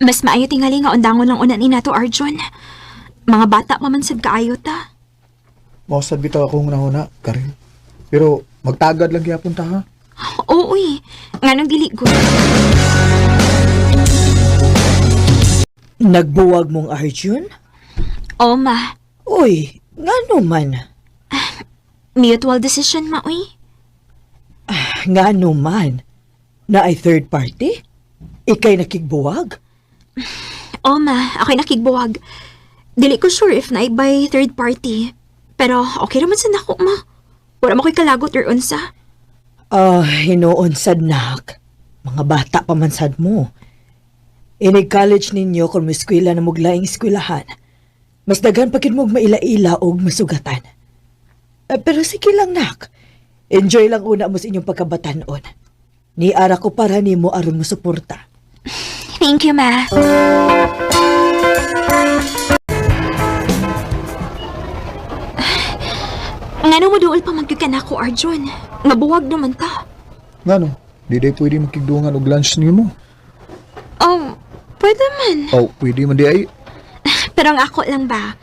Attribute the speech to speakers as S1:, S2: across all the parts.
S1: Mas maayo tingali nga undangon lang unan ni nato, Arjun. Mga bata pa man sad kaayo ta.
S2: Mausad bitaw akong nahuna, Karil. Pero magtagad lang gyapon ta ha.
S1: Oo, nga nang dili ko.
S3: Nagbuwag mong Arjun?
S1: Oo, ma.
S3: Uy, ngano man?
S1: Mutual decision, ma, uy.
S3: Ngano man? Na ay third party? Ikay nakigbuwag?
S1: Oo, ma. Ako'y nakigbuwag. Dili ko sure if naibay third party. Pero okay naman sa nako, ma. Wala mo ko'y kalagot or unsa.
S3: Hinoon sad nak. Mga bata pa man sad mo. Inig-college ninyo kung may eskwela na muglaing eskwelahan. Mas daghan pa kin mog maila-ila og masugatan. Pero sige lang nak. Enjoy lang una mo sa inyong pagkabatanon. Niara ko para nimo aron mo suporta.
S1: Thank you, ma. Ngano mo duol pa magkakan ako, Arjun? Nabuwag naman ta.
S2: Ngano, di day pwede makigdungan og lunch niyo mo.
S1: Oh, pwede man.
S2: Oh, pwede man di ay.
S1: Pero ang ako lang ba?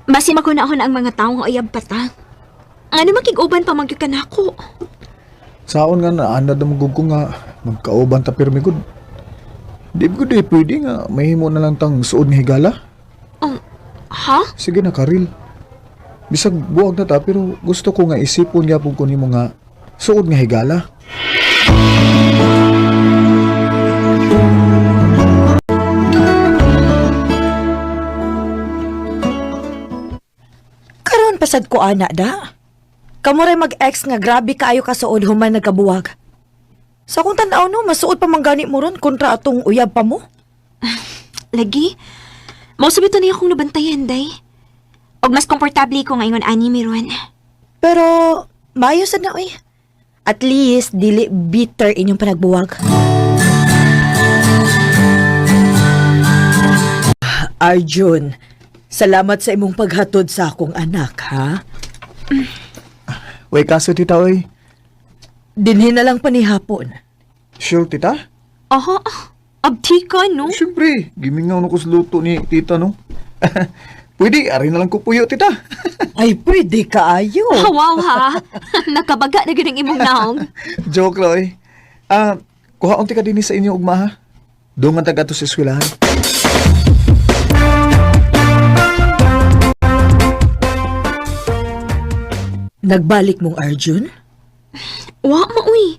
S1: Basi makunahon ang mga taong ayab pa ta. Ngano makig-uban pa magkakan ako?
S2: Saon nga na anad na magugko nga magkauban ta pirmi gud. Di ko di pwede nga mahimo na lang tang suod nga higala.
S1: Ha?
S2: Sige na, Karil. Bisag buwag na ta pero gusto ko nga isipon gyapon ko nimo nga suod nga higala.
S3: Karon pasad ko ana da. Kamo ray mag-ex nga grabe kaayo ka suod human nagkabuwag. Sa kung tan-aw no, masuod pa manggani mo ron kontra atong uyab pa mo.
S1: Lagi? Mausabito niya akong nabantayan, day. Og mas komportable ko ngayon ani meron.
S3: Pero maayo sad na oy. At least dili bitter inyong panagbuwag. Arjun, salamat sa imong paghatod sa akong anak, ha?
S2: Way kaso tita oy.
S3: Dinhi na lang panihapon.
S2: Sure tita?
S1: Aha, abti ka, no?
S2: Siyempre, gimingaw na ko sa luto ni tita no. Pwede, ari na lang ko puyo tita.
S3: Ay, pwede kaayo.
S1: Wow, ha? Nakabaga na ganang imong naong.
S2: Joke lang oy. Kuhaon ti ka din sa inyo ugma ha. Doon nga taga to sa eskwelahan.
S3: Nagbalik mong Arjun?
S1: Wa, ma, uy.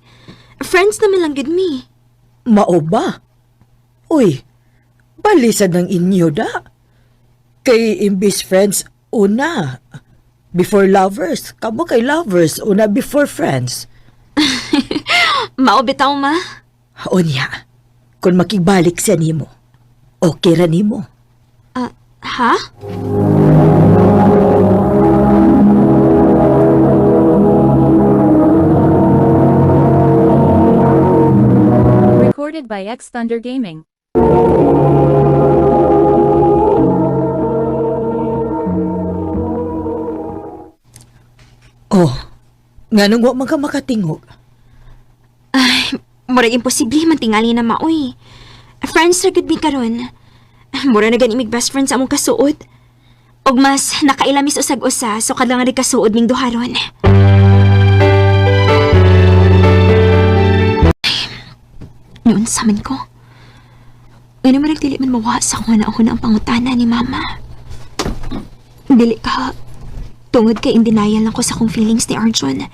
S1: Friends naman lang gid me.
S3: Mao ba? Uy, balisad ng inyo da. Kay imbis friends, una. Before lovers. Kamo kay lovers, una before friends.
S1: Mao bitaw, ma.
S3: Unya, kung makibalik siya nimo, okay ra nimo.
S1: Ha?
S4: Recorded by X Thunder Gaming.
S3: Oh, nga nung wa man ka makatingog.
S1: Ay, murag imposible man tingali na maoy. Friends ra gud mi karon. Mura na ganimig best friends among kasuod. Og mas nakailamis usag-usa so kadlang rin kasuod ning duharon. Noon sa man ko. Ano man dili man mawa sa kung ano ang pangutana ni mama. Dili ka. Tungod kay in denial lang ko sa kong feelings ni Arjun.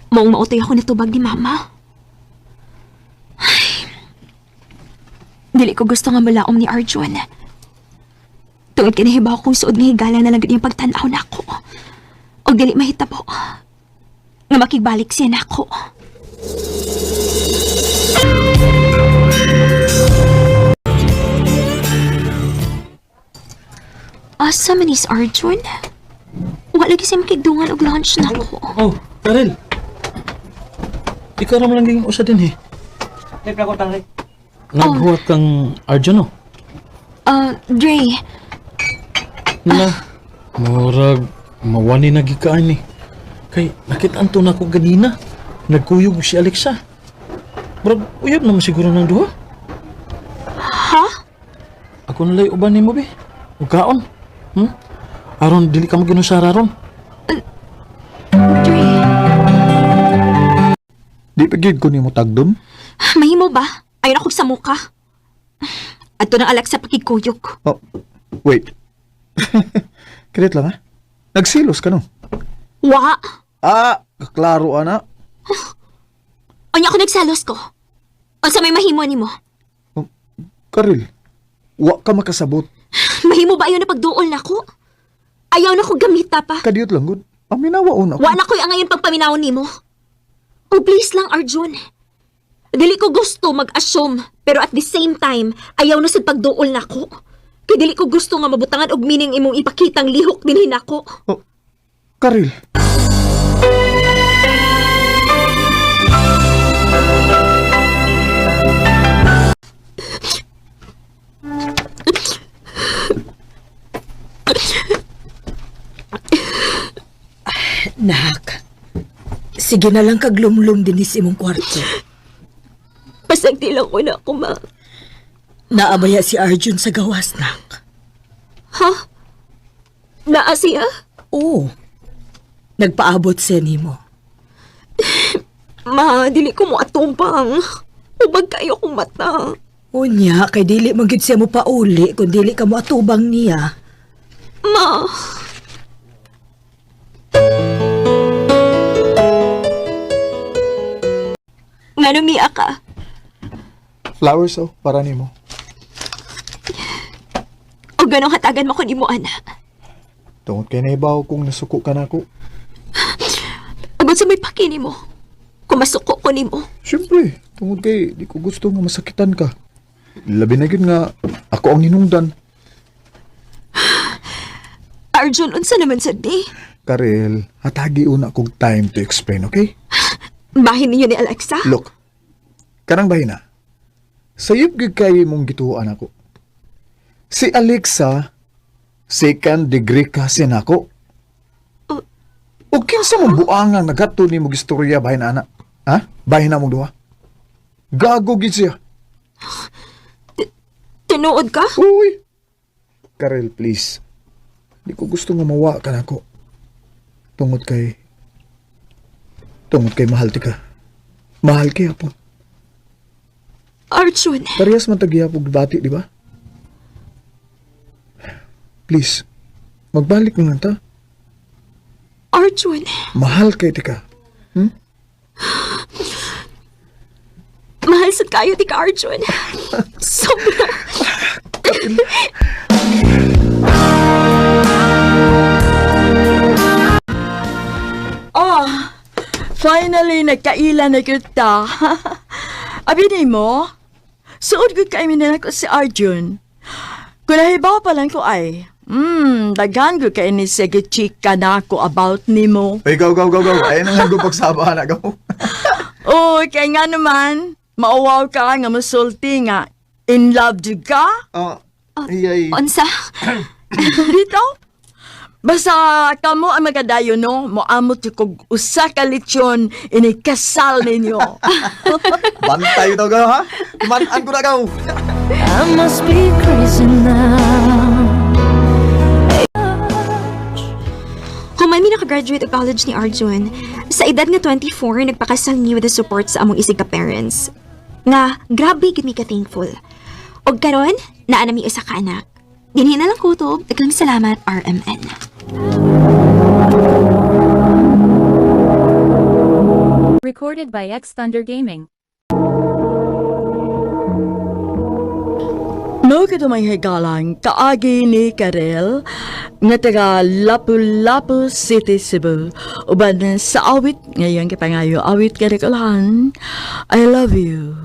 S1: Maong mautoy ako natubag ni mama. Ay, dili ko gusto nga malaom ni Arjun. Tungod kay nahibaw kong suod nga higala na lang yung pagtanaw na ako. O dili mahitabo. Nga makigbalik siya na ako. Asa man is Arjun? Wala lagi siya makigdungan og lunch na ako.
S5: Oh, Karel. Ikaw naman lang ging usa din eh. Naghuwat kang Arjun, oh.
S1: Dre,
S5: Na, murag, mawani na gikaan eh. Kay, nakitaan to na ako ganina. Nagkuyog si Alexa. Murag, uyab naman siguro ng duha.
S1: ha?
S5: ako nalay uban nimo be. Ug kaon. Aron dili ka mo ginusara ron.
S1: Dre,
S2: Di pa gid ko nimo tagdon.
S1: mahimo ba? Ayun ako sa muka. Ato nang alak sa pakikuyok.
S2: Oh, wait. Kilit lang ha? Nagsilos ka no?
S1: Wa!
S2: Kaklaro ana.
S1: Anya ako nagsalos ko. O sa may mahimo ni mo.
S2: Karil, wa ka makasabot.
S1: Mahimo ba ayaw na pagduol na ko? Ayaw na ko gamita pa.
S2: Kadiyot lang gud. Aminawaon ako.
S1: Wa na ko ang ngayon pagpaminawon ni mo. Oh, please lang, Arjun. Dili ko gusto mag-assume, pero at the same time, ayaw na sad pagduol na ko. Kaya dili ko gusto nga mabutangan og mining imong ipakitang lihok dinhin ako.
S2: Karil.
S3: Nak, sige na lang kaglumlum din sa imong kwarto.
S1: Pasagdi lang ko na ako, ma.
S3: Naabaya si Arjun sa gawas, nak.
S1: Ha? Naa siya?
S3: Oo. Nagpaabot siya nimo.
S1: Ma, dili ko mo atumpang. Ubag kayo kong mata.
S3: Unya, kay dili magid siya mo pauli kung dili ka mo atubang niya.
S1: Ma. Nga numiya ka.
S2: Flowers para nimo.
S1: O ganong hatagan mo ko ni mo, ana.
S2: Tungod kay naibaw kung nasuko ka na ako.
S1: Agad sa may pakini mo. Kung masuko ko ni mo.
S2: Siyempre, tungod kay di ko gusto nga masakitan ka. Labi na yun nga, ako ang ninungdan.
S1: Arjun, unsa naman sad ni?
S2: Karel, hatagi una kong time to explain, okay?
S1: Bahin ninyo ni Alexa?
S2: Look, karang bahina. Sayop gid kay mong gituan ako. Si Alexa, second degree kasi nako. O kinsa mong buangang nagato ni mong istorya bahin ana? Ha? Bahin na mong duha? Gago gid siya.
S1: Tinuod ka?
S2: Uy! Karel, please. Di ko gusto nga mawa ka na ako. Tungod kay mahal ti ka. Mahal kay po.
S1: Arjun,
S2: Parehas man tagiya po bati, di ba? Please, magbalik na lang ta.
S1: Arjun.
S2: Mahal kay ti ka.
S1: Mahal sa kayo, di ka, Arjun. Sobra.
S4: Oh, finally nagkaila na kita. Abi ni mo, suod ko kay minan ako si Arjun. Kung nahibaw pa lang ko ay, daghan ko kay ni sige chika na ako about ni mo.
S2: Ay, gaw. Ayun ang hanggang pagsaba na gaw.
S4: Oh, kay nga naman, mauwaw ka nga masulti nga. In love di ka?
S2: Ay.
S1: Unsa?
S4: Dito? Basta kamo ang magadayo no, moamot kog usa ka lechon inikasal ninyo.
S2: Bantay ito gaw, ha? Kumanan ko na gaw.
S6: I must be crazy now.
S1: Human mi nakagraduate og college ni Arjun. Sa edad nga 24, nagpakasal niya with the support sa among isig ka parents. Nga, grabe gid mi ka thankful. Og karon, naa na mi usa ka anak. Dinhi na lang kutob, daghang salamat RMN.
S6: Recorded by X Thunder Gaming.
S4: No kito may higalang kaagi ni Karel nga taga Lapu-Lapu City, Cebu. Uban sa awit ngayon kipangayo awit karikulahan. I love you.